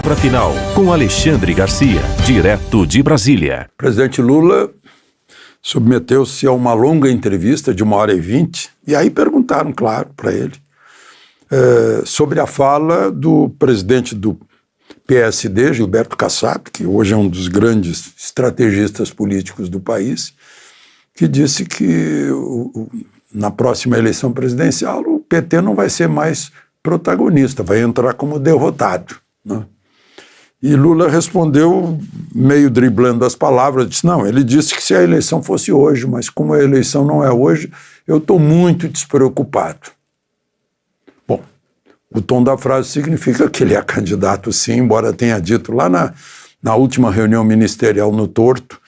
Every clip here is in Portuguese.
Palavra Final, com Alexandre Garcia, direto de Brasília. O presidente Lula submeteu-se a uma longa entrevista de 1h20, e aí perguntaram, claro, para ele, sobre a fala do presidente do PSD, Gilberto Kassab, que hoje é um dos grandes estrategistas políticos do país, que disse que na próxima eleição presidencial o PT não vai ser mais protagonista, vai entrar como derrotado, né? E Lula respondeu, meio driblando as palavras, disse, não, ele disse que se a eleição fosse hoje, mas como a eleição não é hoje, eu estou muito despreocupado. Bom, o tom da frase significa que ele é candidato sim, embora tenha dito lá na última reunião ministerial no Torto,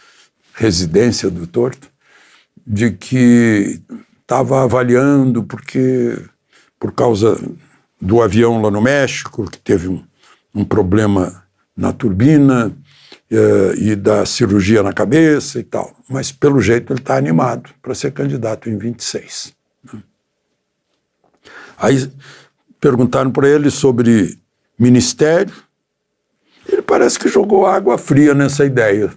residência do Torto, de que estava avaliando por causa do avião lá no México, que teve um problema na turbina e da cirurgia na cabeça e tal. Mas, pelo jeito, ele está animado para ser candidato em 26. Aí perguntaram para ele sobre ministério. Ele parece que jogou água fria nessa ideia.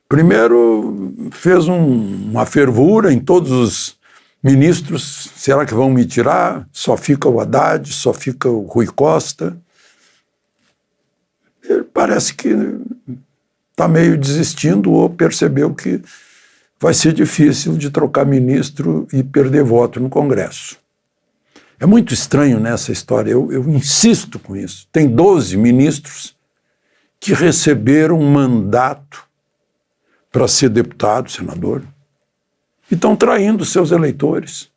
Primeiro, fez uma fervura em todos os ministros. Será que vão me tirar? Só fica o Haddad, só fica o Rui Costa. Ele parece que está meio desistindo ou percebeu que vai ser difícil de trocar ministro e perder voto no Congresso. É muito estranho nessa história, eu insisto com isso. Tem 12 ministros que receberam mandato para ser deputado, senador, e estão traindo seus eleitores.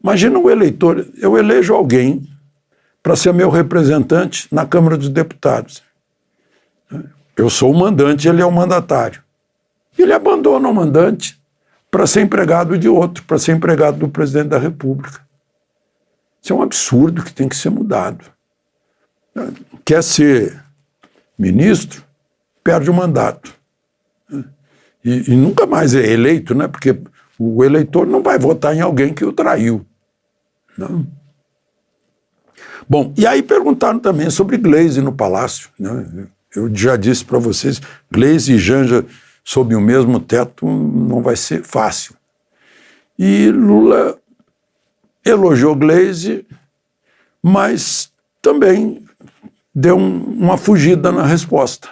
Imagina um eleitor, eu elejo alguém para ser meu representante na Câmara dos Deputados. Eu sou o mandante, ele é o mandatário. Ele abandona o mandante para ser empregado de outro, para ser empregado do presidente da República. Isso é um absurdo que tem que ser mudado. Quer ser ministro, perde o mandato. E nunca mais é eleito, né? Porque o eleitor não vai votar em alguém que o traiu. Não. Bom, e aí perguntaram também sobre Gleisi no Palácio, né? Eu já disse para vocês, Gleisi e Janja sob o mesmo teto não vai ser fácil. E Lula elogiou Gleisi, mas também deu uma fugida na resposta.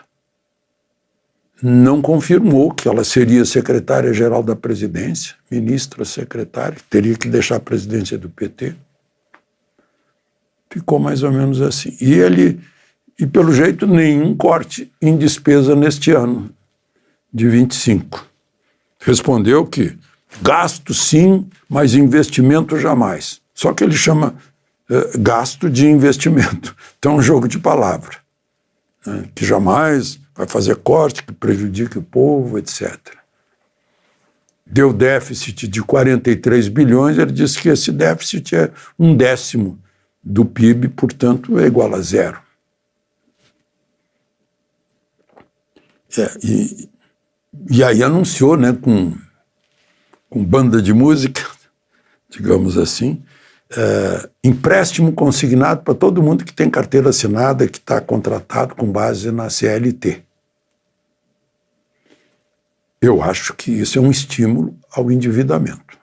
Não confirmou que ela seria secretária-geral da presidência, ministra secretária, teria que deixar a presidência do PT. Ficou mais ou menos assim. E pelo jeito, nenhum corte em despesa neste ano de 25. Respondeu que gasto sim, mas investimento jamais. Só que ele chama gasto de investimento. Então é um jogo de palavra, né? Que jamais vai fazer corte que prejudique o povo, etc. Deu déficit de 43 bilhões, ele disse que esse déficit é 1/10 do PIB, portanto, é igual a zero. E aí anunciou, né, com banda de música, digamos assim, empréstimo consignado para todo mundo que tem carteira assinada, que está contratado com base na CLT. Eu acho que isso é um estímulo ao endividamento.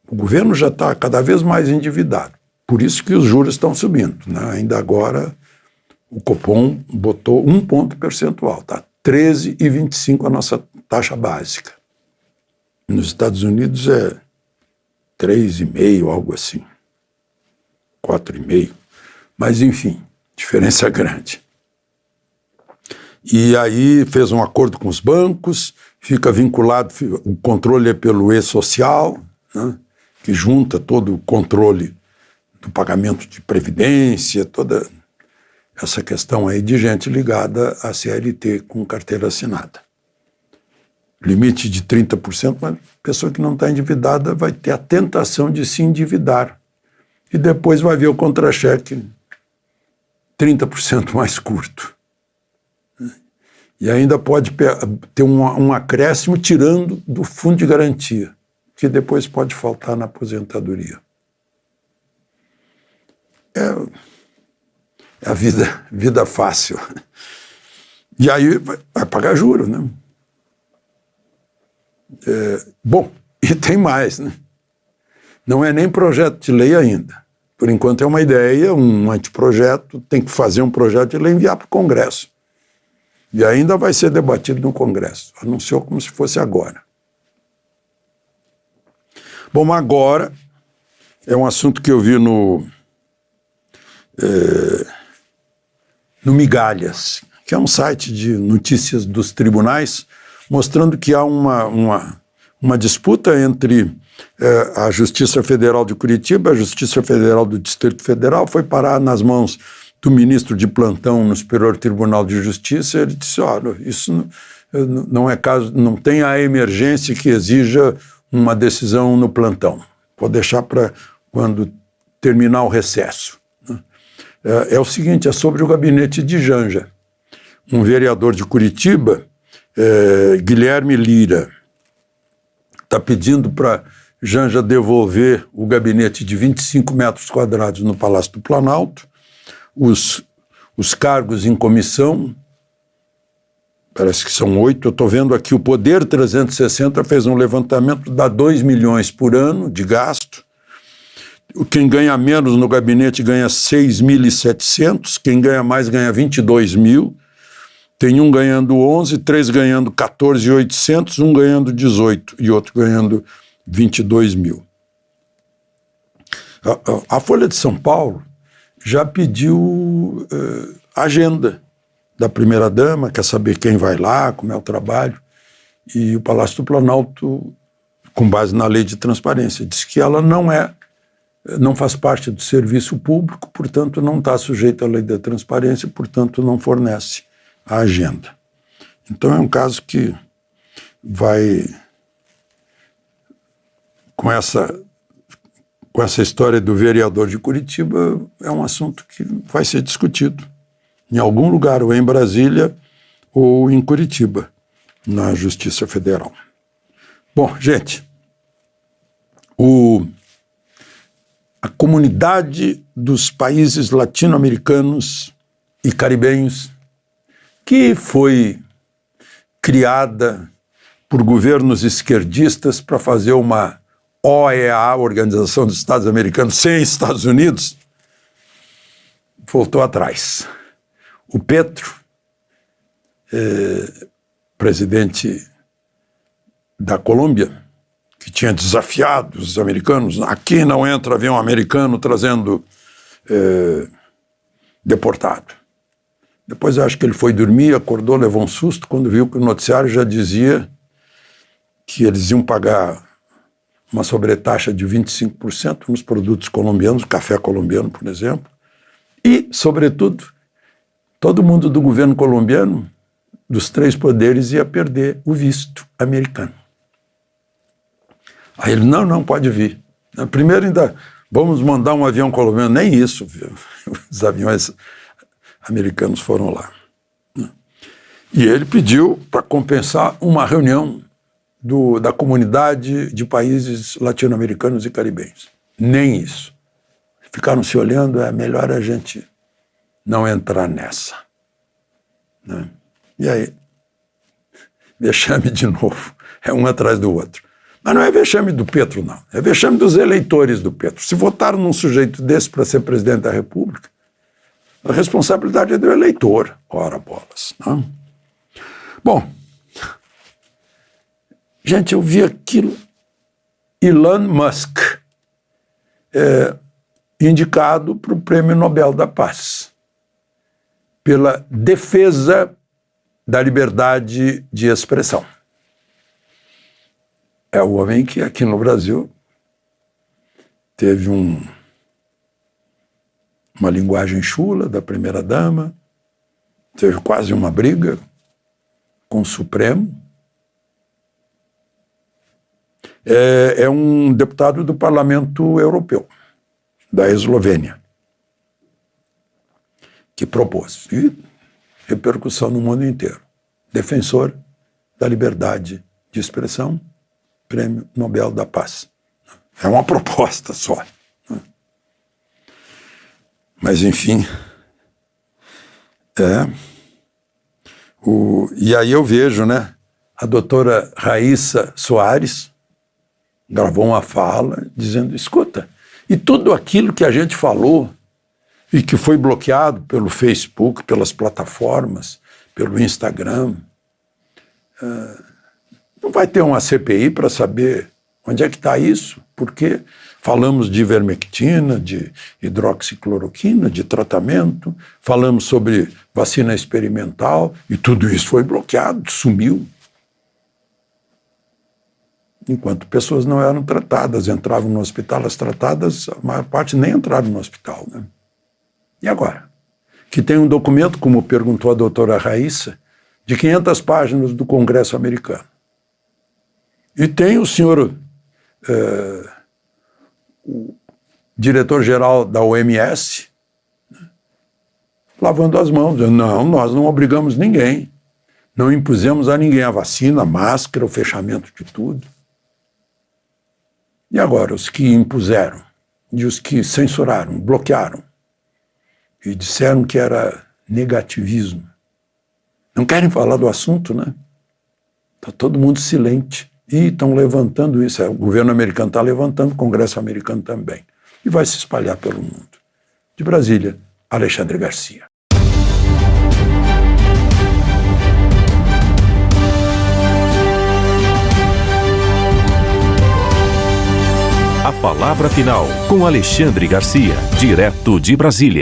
O governo já está cada vez mais endividado. Por isso que os juros estão subindo, né? Ainda agora o Copom botou 1 ponto percentual, tá? 13,25 a nossa taxa básica. Nos Estados Unidos é 3,5, algo assim. 4,5. Mas, enfim, diferença grande. E aí fez um acordo com os bancos, fica vinculado, o controle é pelo E-Social, né? Que junta todo o controle do pagamento de previdência, toda essa questão aí de gente ligada à CLT com carteira assinada. Limite de 30%, mas a pessoa que não está endividada vai ter a tentação de se endividar. E depois vai ver o contra-cheque 30% mais curto. E ainda pode ter um acréscimo tirando do fundo de garantia, que depois pode faltar na aposentadoria. a vida fácil. E aí vai pagar juro, né? Bom, e tem mais, né? Não é nem projeto de lei ainda. Por enquanto é uma ideia, um anteprojeto, tem que fazer um projeto de lei e enviar para o Congresso. E ainda vai ser debatido no Congresso. Anunciou como se fosse agora. Bom, agora é um assunto que eu vi no Migalhas, que é um site de notícias dos tribunais, mostrando que há uma disputa entre a Justiça Federal de Curitiba, a Justiça Federal do Distrito Federal, foi parar nas mãos do ministro de plantão no Superior Tribunal de Justiça. Ele disse: olha, isso não é caso, não tem a emergência que exija uma decisão no plantão. Vou deixar para quando terminar o recesso. É o seguinte, é sobre o gabinete de Janja. Um vereador de Curitiba, Guilherme Lira, está pedindo para Janja devolver o gabinete de 25 metros quadrados no Palácio do Planalto, os cargos em comissão, parece que são 8, eu estou vendo aqui, o Poder 360 fez um levantamento, dá 2 milhões por ano de gasto. Quem ganha menos no gabinete ganha 6.700, quem ganha mais ganha 22 mil, tem um ganhando 11, 3 ganhando 14.800, um ganhando 18 e outro ganhando 22 mil. A Folha de São Paulo já pediu agenda da primeira-dama, quer saber quem vai lá, como é o trabalho, e o Palácio do Planalto, com base na lei de transparência, diz que ela não faz parte do serviço público, portanto não está sujeita à lei da transparência, portanto não fornece a agenda. Então é um caso que vai, com essa história do vereador de Curitiba, é um assunto que vai ser discutido em algum lugar, ou em Brasília ou em Curitiba, na Justiça Federal. Bom, gente, a comunidade dos países latino-americanos e caribenhos, que foi criada por governos esquerdistas para fazer uma OEA, Organização dos Estados Americanos, sem Estados Unidos, voltou atrás. O Petro, presidente da Colômbia, que tinha desafiado os americanos, aqui não entra avião americano trazendo deportado. Depois eu acho que ele foi dormir, acordou, levou um susto, quando viu que o noticiário já dizia que eles iam pagar uma sobretaxa de 25% nos produtos colombianos, café colombiano, por exemplo, e, sobretudo, todo mundo do governo colombiano, dos 3 poderes, ia perder o visto americano. Aí ele, não pode vir. Primeiro ainda, vamos mandar um avião colombiano, nem isso, os aviões americanos foram lá. E ele pediu para compensar uma reunião da comunidade de países latino-americanos e caribenhos. Nem isso. Ficaram se olhando, é melhor a gente não entrar nessa. Né? E aí, vexame de novo, é um atrás do outro. Mas não é vexame do Petro, não. É vexame dos eleitores do Petro. Se votaram num sujeito desse para ser presidente da República, a responsabilidade é do eleitor. Ora bolas. Não? Bom, gente, eu vi aquilo. Elon Musk, indicado para o Prêmio Nobel da Paz, pela defesa da liberdade de expressão. É o homem que aqui no Brasil teve uma linguagem chula da primeira-dama, teve quase uma briga com o Supremo. É um deputado do Parlamento Europeu, da Eslovênia, que propôs, e repercussão no mundo inteiro, defensor da liberdade de expressão, Prêmio Nobel da Paz. É uma proposta só. Mas, enfim, E aí eu vejo, né, a doutora Raíssa Soares gravou uma fala dizendo, escuta, e tudo aquilo que a gente falou e que foi bloqueado pelo Facebook, pelas plataformas, pelo Instagram, não vai ter uma CPI para saber onde é que está isso, porque falamos de ivermectina, de hidroxicloroquina, de tratamento, falamos sobre vacina experimental e tudo isso foi bloqueado, sumiu. Enquanto pessoas não eram tratadas, entravam no hospital, as tratadas, a maior parte nem entraram no hospital, né? E agora? Que tem um documento, como perguntou a doutora Raíssa, de 500 páginas do Congresso americano. E tem o senhor, o diretor-geral da OMS, né, lavando as mãos, dizendo, não, nós não obrigamos ninguém, não impusemos a ninguém a vacina, a máscara, o fechamento de tudo. E agora, os que impuseram, e os que censuraram, bloquearam, e disseram que era negativismo, não querem falar do assunto, né? Está todo mundo silente. E estão levantando isso. O governo americano está levantando, o Congresso americano também. E vai se espalhar pelo mundo. De Brasília, Alexandre Garcia. A palavra final com Alexandre Garcia, direto de Brasília.